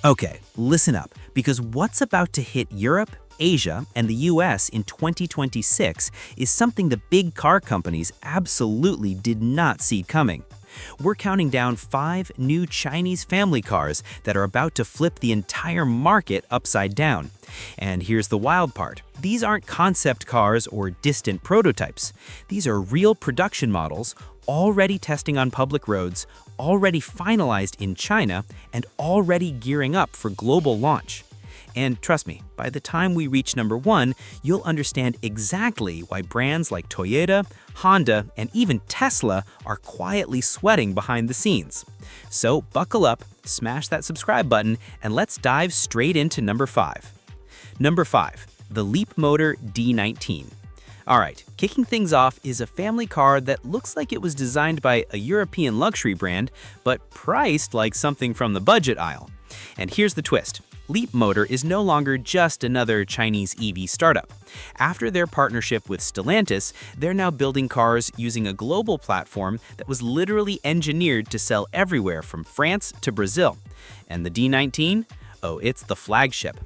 Okay, listen up, because what's about to hit Europe, Asia, and the US in 2026 is something the big car companies absolutely did not see coming. We're counting down 5 new Chinese family cars that are about to flip the entire market upside down. And here's the wild part. These aren't concept cars or distant prototypes. These are real production models, already testing on public roads, already finalized in China, and already gearing up for global launch. And trust me, by the time we reach number 1, you'll understand exactly why brands like Toyota, Honda, and even Tesla are quietly sweating behind the scenes. So buckle up, smash that subscribe button, and let's dive straight into number 5. Number 5, the Leapmotor D19. Alright, kicking things off is a family car that looks like it was designed by a European luxury brand, but priced like something from the budget aisle. And here's the twist. Leapmotor is no longer just another Chinese EV startup. After their partnership with Stellantis, they're now building cars using a global platform that was literally engineered to sell everywhere from France to Brazil. And the D19? Oh, it's the flagship.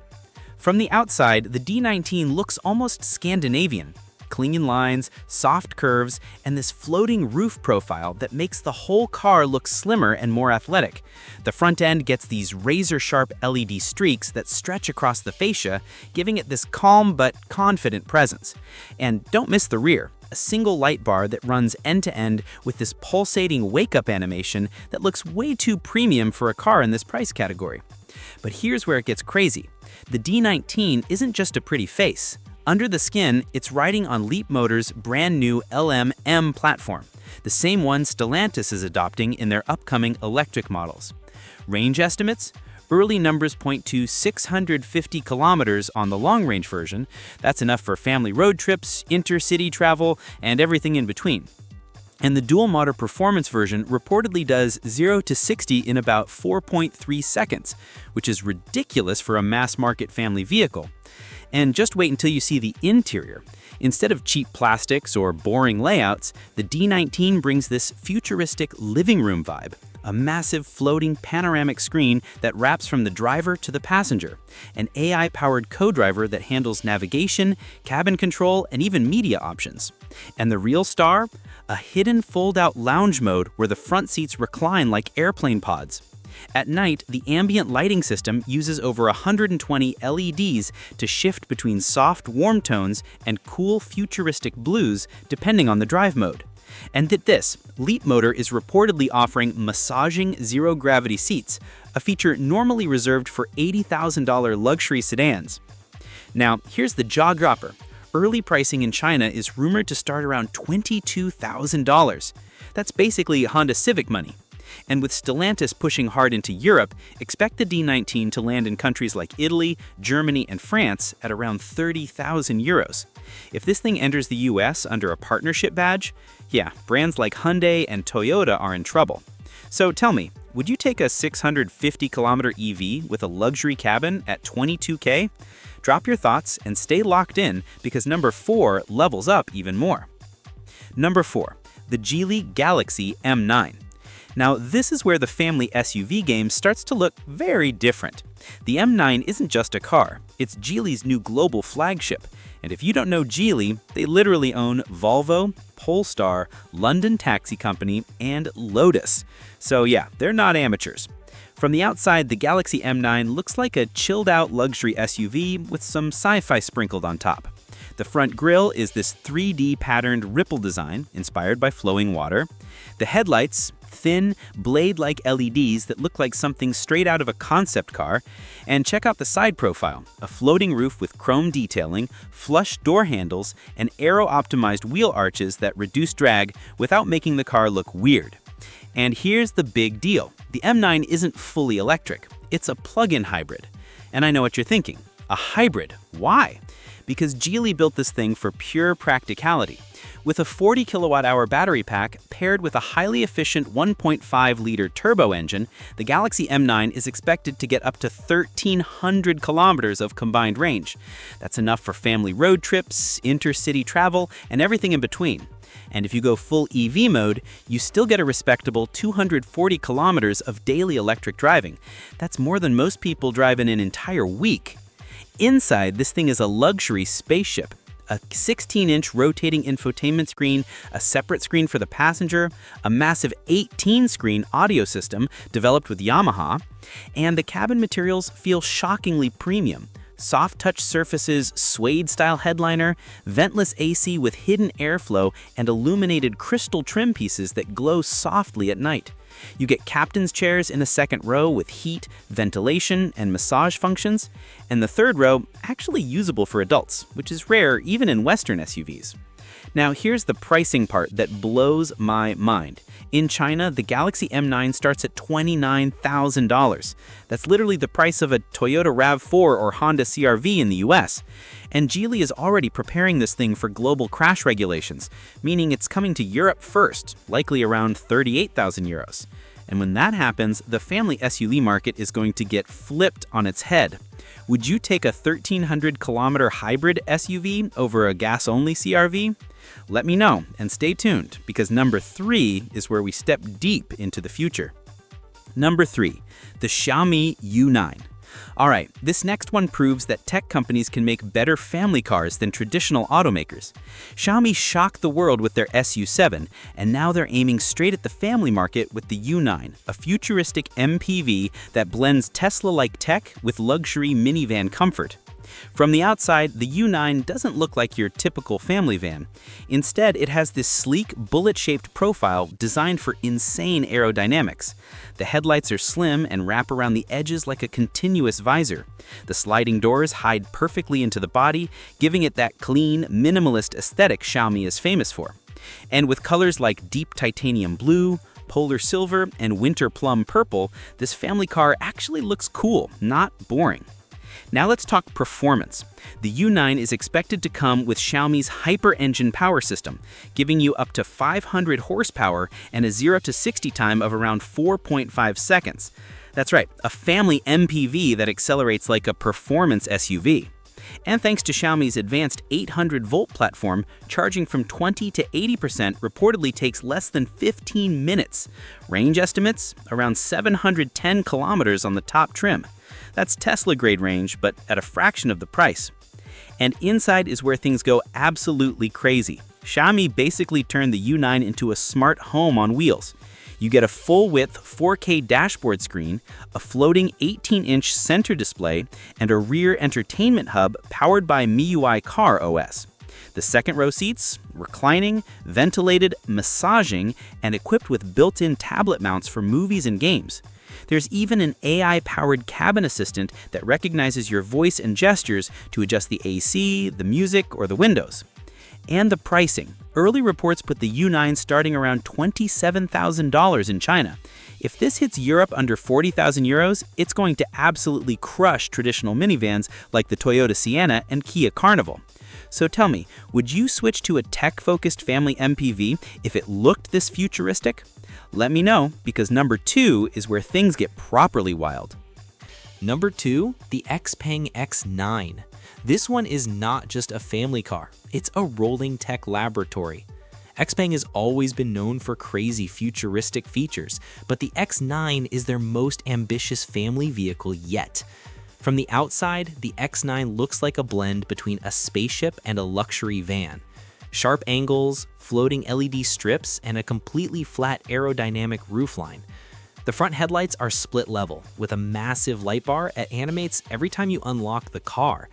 From the outside, the D19 looks almost Scandinavian. Clean lines, soft curves, and this floating roof profile that makes the whole car look slimmer and more athletic. The front end gets these razor-sharp LED streaks that stretch across the fascia, giving it this calm but confident presence. And don't miss the rear, a single light bar that runs end-to-end with this pulsating wake-up animation that looks way too premium for a car in this price category. But here's where it gets crazy. The D19 isn't just a pretty face. Under the skin, it's riding on Leapmotor's brand new LM platform, the same one Stellantis is adopting in their upcoming electric models. Range estimates? Early numbers point to 650 kilometers on the long-range version. That's enough for family road trips, intercity travel, and everything in between. And the dual-motor performance version reportedly does 0 to 60 in about 4.3 seconds, which is ridiculous for a mass-market family vehicle. And just wait until you see the interior. Instead of cheap plastics or boring layouts, the D19 brings this futuristic living room vibe. A massive floating panoramic screen that wraps from the driver to the passenger. An AI-powered co-driver that handles navigation, cabin control, and even media options. And the real star? A hidden fold-out lounge mode where the front seats recline like airplane pods. At night, the ambient lighting system uses over 120 LEDs to shift between soft, warm tones and cool, futuristic blues, depending on the drive mode. And get this, Leapmotor is reportedly offering massaging zero-gravity seats, a feature normally reserved for $80,000 luxury sedans. Now, here's the jaw-dropper. Early pricing in China is rumored to start around $22,000. That's basically Honda Civic money. And with Stellantis pushing hard into Europe, expect the D19 to land in countries like Italy, Germany, and France at around 30,000 euros. If this thing enters the US under a partnership badge, yeah, brands like Hyundai and Toyota are in trouble. So tell me, would you take a 650-kilometer EV with a luxury cabin at $22K? Drop your thoughts and stay locked in because number 4 levels up even more. Number 4, the Geely Galaxy M9. Now, this is where the family SUV game starts to look very different. The M9 isn't just a car, it's Geely's new global flagship. And if you don't know Geely, they literally own Volvo, Polestar, London Taxi Company, and Lotus. So yeah, they're not amateurs. From the outside, the Galaxy M9 looks like a chilled-out luxury SUV with some sci-fi sprinkled on top. The front grille is this 3D patterned ripple design inspired by flowing water. The headlights, thin, blade-like LEDs that look like something straight out of a concept car. And check out the side profile, a floating roof with chrome detailing, flush door handles, and aero-optimized wheel arches that reduce drag without making the car look weird. And here's the big deal. The M9 isn't fully electric. It's a plug-in hybrid. And I know what you're thinking. A hybrid. Why? Because Geely built this thing for pure practicality. With a 40 kilowatt-hour battery pack paired with a highly efficient 1.5-liter turbo engine, the Galaxy M9 is expected to get up to 1,300 kilometers of combined range. That's enough for family road trips, intercity travel, and everything in between. And if you go full EV mode, you still get a respectable 240 kilometers of daily electric driving. That's more than most people drive in an entire week. Inside, this thing is a luxury spaceship. A 16-inch rotating infotainment screen, a separate screen for the passenger, a massive 18-screen audio system developed with Yamaha, and the cabin materials feel shockingly premium. Soft touch surfaces, suede-style headliner, ventless AC with hidden airflow, and illuminated crystal trim pieces that glow softly at night. You get captain's chairs in the second row with heat, ventilation, and massage functions, and the third row actually usable for adults, which is rare even in Western SUVs. Now here's the pricing part that blows my mind. In China, the Galaxy M9 starts at $29,000. That's literally the price of a Toyota RAV4 or Honda CR-V in the US. And Geely is already preparing this thing for global crash regulations, meaning it's coming to Europe first, likely around 38,000 euros. And when that happens, the family SUV market is going to get flipped on its head. Would you take a 1,300-kilometer hybrid SUV over a gas-only CR-V? Let me know, and stay tuned, because number 3 is where we step deep into the future. Number 3, the Xiaomi YU9. Alright, this next one proves that tech companies can make better family cars than traditional automakers. Xiaomi shocked the world with their SU7, and now they're aiming straight at the family market with the YU9, a futuristic MPV that blends Tesla-like tech with luxury minivan comfort. From the outside, the YU9 doesn't look like your typical family van. Instead, it has this sleek, bullet-shaped profile designed for insane aerodynamics. The headlights are slim and wrap around the edges like a continuous visor. The sliding doors hide perfectly into the body, giving it that clean, minimalist aesthetic Xiaomi is famous for. And with colors like deep titanium blue, polar silver, and winter plum purple, this family car actually looks cool, not boring. Now let's talk performance. The YU9 is expected to come with Xiaomi's Hyper-Engine power system, giving you up to 500 horsepower and a 0 to 60 time of around 4.5 seconds. That's right, a family MPV that accelerates like a performance SUV. And thanks to Xiaomi's advanced 800-volt platform, charging from 20 to 80% reportedly takes less than 15 minutes. Range estimates? Around 710 kilometers on the top trim. That's Tesla-grade range, but at a fraction of the price. And inside is where things go absolutely crazy. Xiaomi basically turned the YU9 into a smart home on wheels. You get a full-width 4K dashboard screen, a floating 18-inch center display, and a rear entertainment hub powered by MIUI Car OS. The second-row seats, reclining, ventilated, massaging, and equipped with built-in tablet mounts for movies and games. There's even an AI-powered cabin assistant that recognizes your voice and gestures to adjust the AC, the music, or the windows. And the pricing. Early reports put the YU9 starting around $27,000 in China. If this hits Europe under 40,000 euros, it's going to absolutely crush traditional minivans like the Toyota Sienna and Kia Carnival. So tell me, would you switch to a tech-focused family MPV if it looked this futuristic? Let me know, because number 2 is where things get properly wild. Number 2, the XPeng X9. This one is not just a family car, it's a rolling tech laboratory. XPeng has always been known for crazy futuristic features, but the X9 is their most ambitious family vehicle yet. From the outside, the X9 looks like a blend between a spaceship and a luxury van. Sharp angles, floating LED strips, and a completely flat aerodynamic roofline. The front headlights are split level, with a massive light bar that animates every time you unlock the car.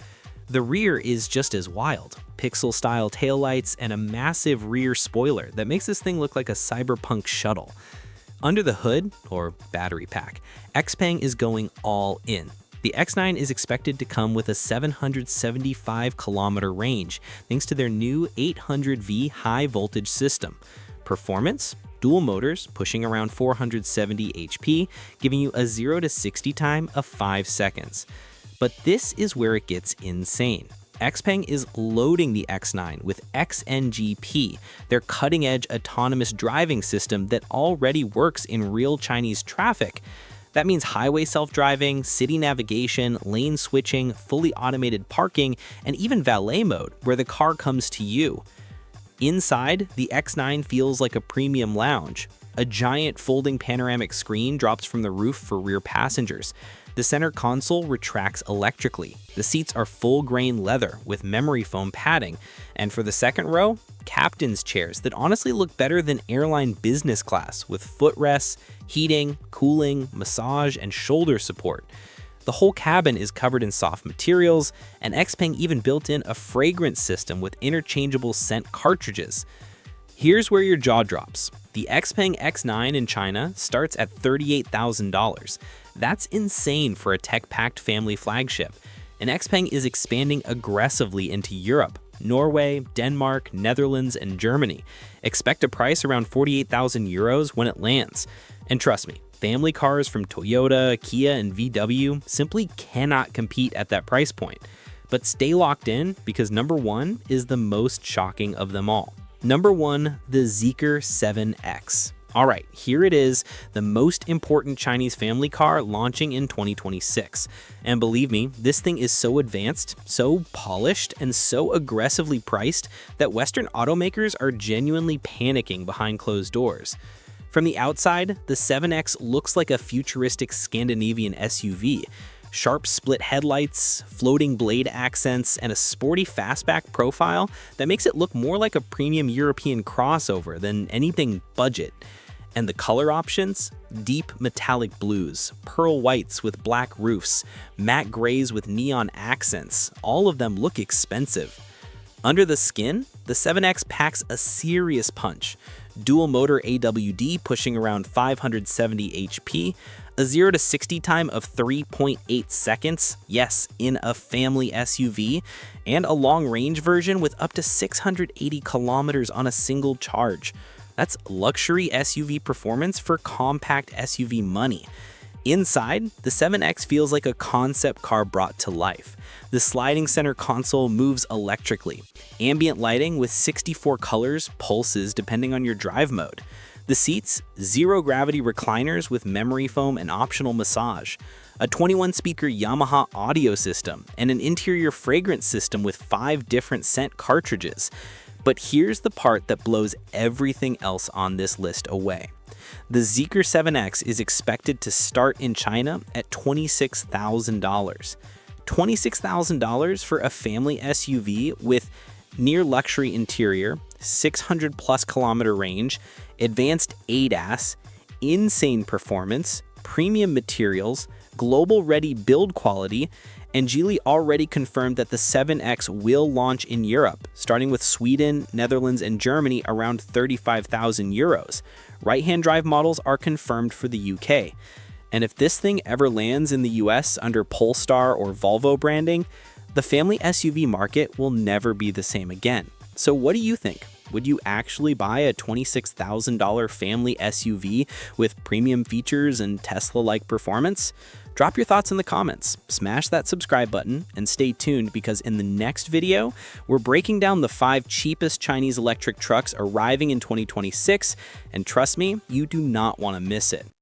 The rear is just as wild, pixel-style taillights and a massive rear spoiler that makes this thing look like a cyberpunk shuttle. Under the hood, or battery pack, XPeng is going all in. The X9 is expected to come with a 775-kilometer range, thanks to their new 800V high-voltage system. Performance? Dual motors pushing around 470 HP, giving you a 0 to 60 time of 5 seconds. But this is where it gets insane. XPeng is loading the X9 with XNGP, their cutting-edge autonomous driving system that already works in real Chinese traffic. That means highway self-driving, city navigation, lane switching, fully automated parking, and even valet mode, where the car comes to you. Inside, the X9 feels like a premium lounge. A giant folding panoramic screen drops from the roof for rear passengers. The center console retracts electrically. The seats are full-grain leather with memory foam padding. And for the second row, captain's chairs that honestly look better than airline business class with footrests, heating, cooling, massage, and shoulder support. The whole cabin is covered in soft materials, and XPeng even built in a fragrance system with interchangeable scent cartridges. Here's where your jaw drops. The XPeng X9 in China starts at $38,000. That's insane for a tech-packed family flagship. And XPeng is expanding aggressively into Europe, Norway, Denmark, Netherlands, and Germany. Expect a price around 48,000 euros when it lands. And trust me, family cars from Toyota, Kia, and VW simply cannot compete at that price point. But stay locked in because number one is the most shocking of them all. Number 1, the Zeekr 7X. All right, here it is, the most important Chinese family car launching in 2026. And believe me, this thing is so advanced, so polished, and so aggressively priced that Western automakers are genuinely panicking behind closed doors. From the outside, the 7X looks like a futuristic Scandinavian SUV. Sharp split headlights, floating blade accents, and a sporty fastback profile that makes it look more like a premium European crossover than anything budget. And the color options? Deep metallic blues, pearl whites with black roofs, matte grays with neon accents. All of them look expensive. Under the skin, the 7X packs a serious punch. Dual motor AWD pushing around 570 HP, a 0 to 60 time of 3.8 seconds, yes, in a family SUV, and a long-range version with up to 680 kilometers on a single charge. That's luxury SUV performance for compact SUV money. Inside, the 7X feels like a concept car brought to life. The sliding center console moves electrically. Ambient lighting with 64 colors pulses depending on your drive mode. The seats, zero-gravity recliners with memory foam and optional massage. A 21-speaker Yamaha audio system, and an interior fragrance system with 5 different scent cartridges. But here's the part that blows everything else on this list away. The Zeekr 7X is expected to start in China at $26,000. $26,000 for a family SUV with near luxury interior, 600 plus kilometer range, advanced ADAS, insane performance, premium materials, global ready build quality, and Geely already confirmed that the 7X will launch in Europe, starting with Sweden, Netherlands, and Germany around 35,000 euros. Right-hand drive models are confirmed for the UK. And if this thing ever lands in the US under Polestar or Volvo branding, the family SUV market will never be the same again. So what do you think? Would you actually buy a $26,000 family SUV with premium features and Tesla-like performance? Drop your thoughts in the comments, smash that subscribe button, and stay tuned because in the next video, we're breaking down the 5 cheapest Chinese electric trucks arriving in 2026, and trust me, you do not want to miss it.